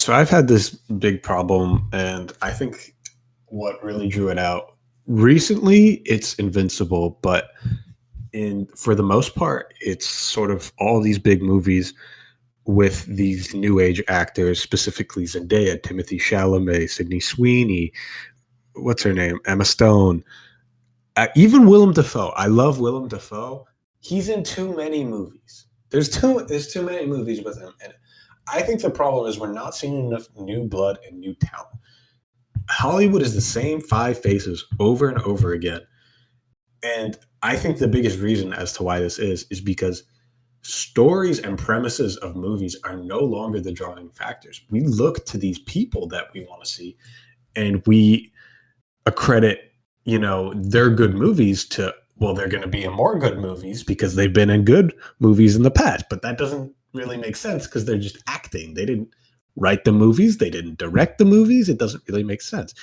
So I've had this big problem, and I think what really drew it out recently, it's Invincible, but in for the most part, it's sort of all these big movies with these new age actors, specifically Zendaya, Timothy Chalamet, Sydney Sweeney, what's her name, Emma Stone, even Willem Dafoe. I love Willem Dafoe. He's in too many movies. There's too many movies with him, and I think the problem is we're not seeing enough new blood and new talent. Hollywood is the same five faces over and over again. And I think the biggest reason as to why this is because stories and premises of movies are no longer the drawing factors. We look to these people that we want to see and we accredit, their good movies to, well, they're going to be in more good movies because they've been in good movies in the past. But that doesn't really make sense because they're just acting. They didn't write the movies, they didn't direct the movies. It doesn't really make sense.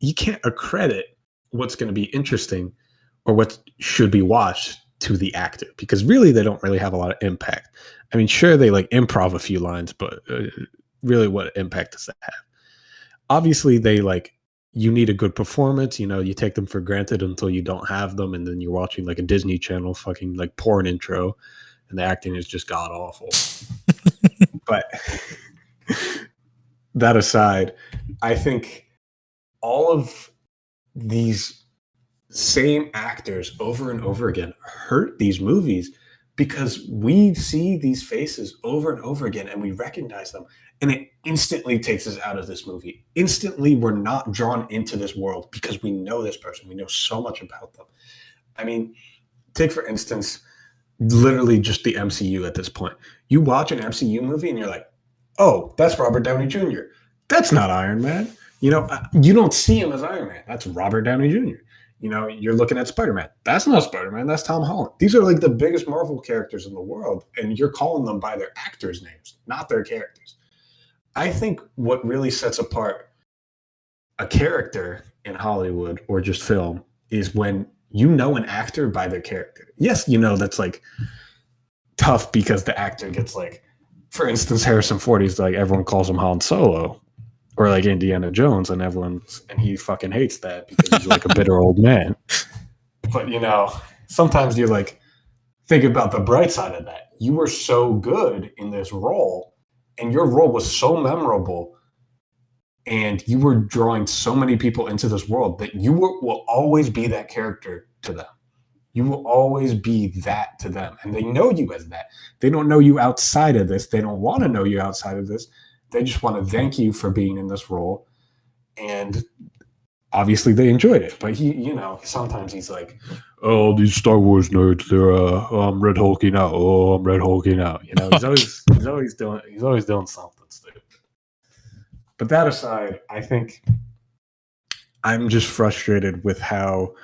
You can't accredit what's going to be interesting or what should be watched to the actor because really they don't really have a lot of impact. I mean, sure, they like improv a few lines, but really what impact does that have? Obviously, you need a good performance. You take them for granted until you don't have them. And then you're watching like a Disney Channel fucking like porn intro and the acting is just god awful. But that aside, I think all of these same actors over and over again hurt these movies because we see these faces over and over again and we recognize them and it instantly takes us out of this movie. Instantly, we're not drawn into this world because we know this person. We know so much about them. I mean, take for instance, literally just the MCU at this point. You watch an MCU movie and you're like, oh, that's Robert Downey Jr. That's not Iron Man. You don't see him as Iron Man. That's Robert Downey Jr. You're looking at Spider-Man. That's not Spider-Man. That's Tom Holland. These are like the biggest Marvel characters in the world, and you're calling them by their actors' names, not their characters. I think what really sets apart a character in Hollywood or just film is when you know an actor by their character. Yes, that's like tough because the actor gets like, for instance, Harrison Ford is like everyone calls him Han Solo. Or like Indiana Jones, and he fucking hates that because he's like a bitter old man. But sometimes you like think about the bright side of that. You were so good in this role, and your role was so memorable, and you were drawing so many people into this world that you will always be that character to them. You will always be that to them, and they know you as that. They don't know you outside of this. They don't want to know you outside of this. They just want to thank you for being in this role. And obviously they enjoyed it. But sometimes he's like, oh, these Star Wars nerds, they're I'm red hulking out. Oh, I'm red hulking out. He's always doing something stupid. But that aside, I think I'm just frustrated with how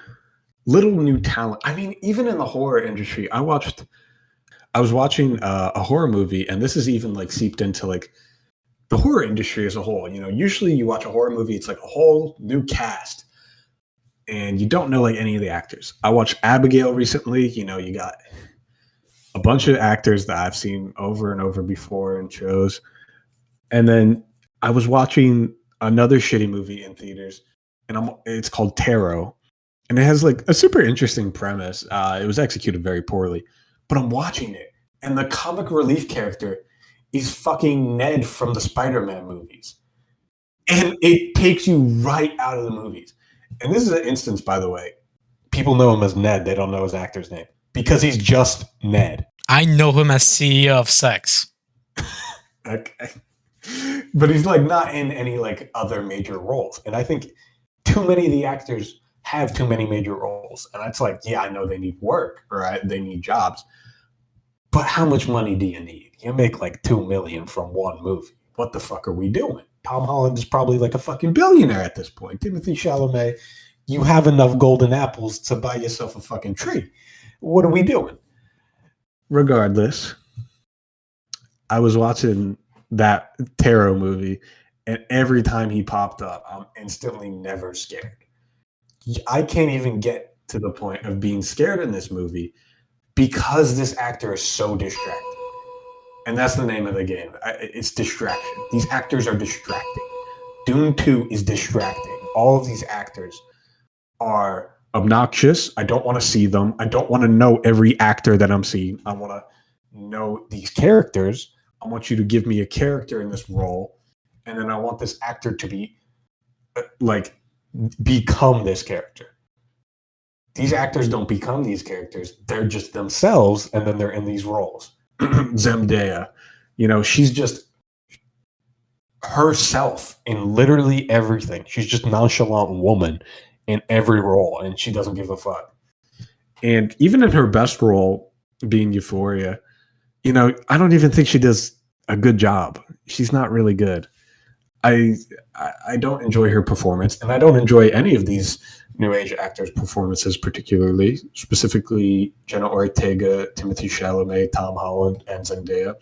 little new talent. I mean, even in the horror industry, I was watching a horror movie, and this is even like seeped into like the horror industry as a whole. Usually you watch a horror movie, it's like a whole new cast and you don't know like any of the actors. I watched Abigail recently. You got a bunch of actors that I've seen over and over before in shows. And then I was watching another shitty movie in theaters and it's called Tarot. And it has like a super interesting premise. It was executed very poorly, but I'm watching it and the comic relief character is fucking Ned from the Spider-Man movies. And it takes you right out of the movies. And this is an instance, by the way. People know him as Ned. They don't know his actor's name. Because he's just Ned. I know him as CEO of Sex. Okay. But he's like not in any like other major roles. And I think too many of the actors have too many major roles. And it's like, yeah, I know they need work or they need jobs. But how much money do you need? You make like $2 million from one movie. What the fuck are we doing? Tom Holland is probably like a fucking billionaire at this point. Timothy Chalamet, you have enough golden apples to buy yourself a fucking tree. What are we doing? Regardless, I was watching that Tarot movie, and every time he popped up, I'm instantly never scared. I can't even get to the point of being scared in this movie because this actor is so distracting. And that's the name of the game. It's distraction. These actors are distracting. Dune 2 is distracting. All of these actors are obnoxious. I don't want to see them. I don't want to know every actor that I'm seeing. I want to know these characters. I want you to give me a character in this role. And then I want this actor to be like become this character. These actors don't become these characters. They're just themselves, and then they're in these roles. Zendaya, she's just herself in literally everything. She's just nonchalant woman in every role, and she doesn't give a fuck. And even in her best role, being Euphoria, I don't even think she does a good job. She's not really good. I don't enjoy her performance, and I don't enjoy any of these New Age actors' performances, particularly, specifically Jenna Ortega, Timothée Chalamet, Tom Holland, and Zendaya.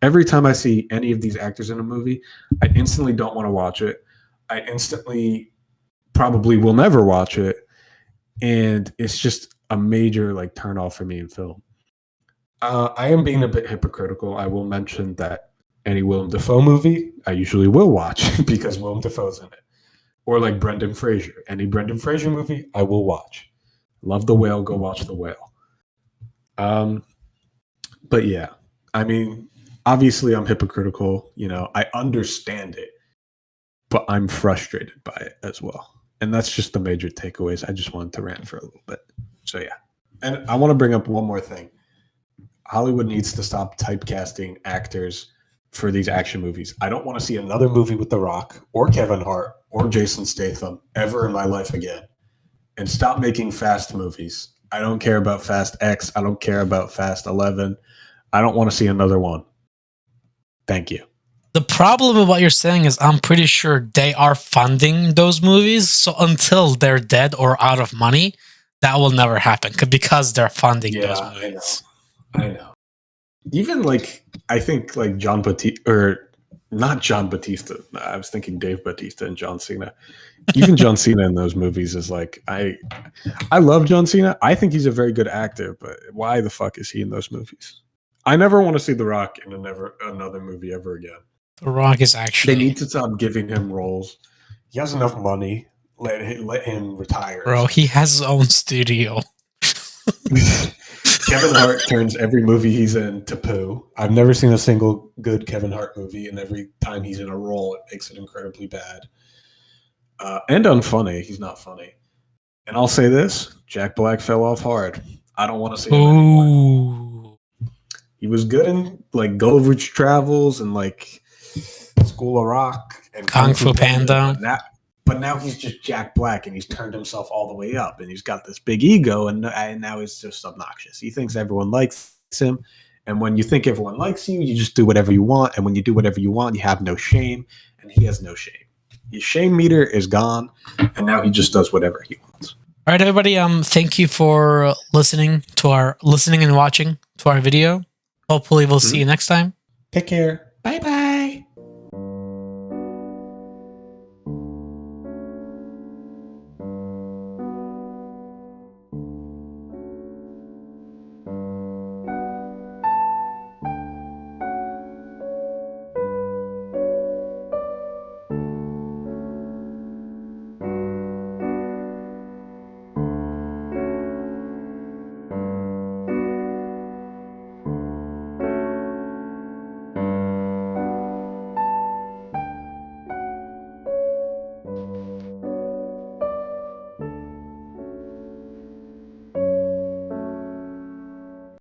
Every time I see any of these actors in a movie, I instantly don't want to watch it. I instantly probably will never watch it, and it's just a major turn off for me in film. I am being a bit hypocritical. I will mention that any Willem Dafoe movie, I usually will watch because Willem Dafoe's in it. Or like Brendan Fraser. Any Brendan Fraser movie, I will watch. Love The Whale, go watch The Whale. But yeah, I mean, obviously I'm hypocritical. I understand it, but I'm frustrated by it as well. And that's just the major takeaways. I just wanted to rant for a little bit. So yeah. And I want to bring up one more thing. Hollywood needs to stop typecasting actors for these action movies. I don't want to see another movie with The Rock or Kevin Hart or Jason Statham ever in my life again. And stop making fast movies. I don't care about Fast X. I don't care about Fast 11. I don't want to see another one. Thank you. The problem with what you're saying is I'm pretty sure they are funding those movies. So until they're dead or out of money, that will never happen because they're funding those movies. I know. Even I think John Batista, or not John Batista. I was thinking Dave Bautista and John Cena. Even John Cena in those movies is I love John Cena. I think he's a very good actor, but why the fuck is he in those movies? I never want to see The Rock in another movie ever again. The Rock is actually... They need to stop giving him roles. He has enough money. Let him retire. Bro, he has his own studio. Kevin Hart turns every movie he's in to poo. I've never seen a single good Kevin Hart movie, and every time he's in a role, it makes it incredibly bad. And unfunny. He's not funny. And I'll say this, Jack Black fell off hard. I don't want to see him anymore. He was good in Gulliver's Travels and School of Rock and Kung Fu Panda. But now he's just Jack Black, and he's turned himself all the way up, and he's got this big ego, and now he's just obnoxious. He thinks everyone likes him, and when you think everyone likes you, you just do whatever you want, and when you do whatever you want, you have no shame, and he has no shame. His shame meter is gone, and now he just does whatever he wants. All right, everybody. Thank you for listening and watching to our video. Hopefully, we'll see you next time. Take care. Bye bye.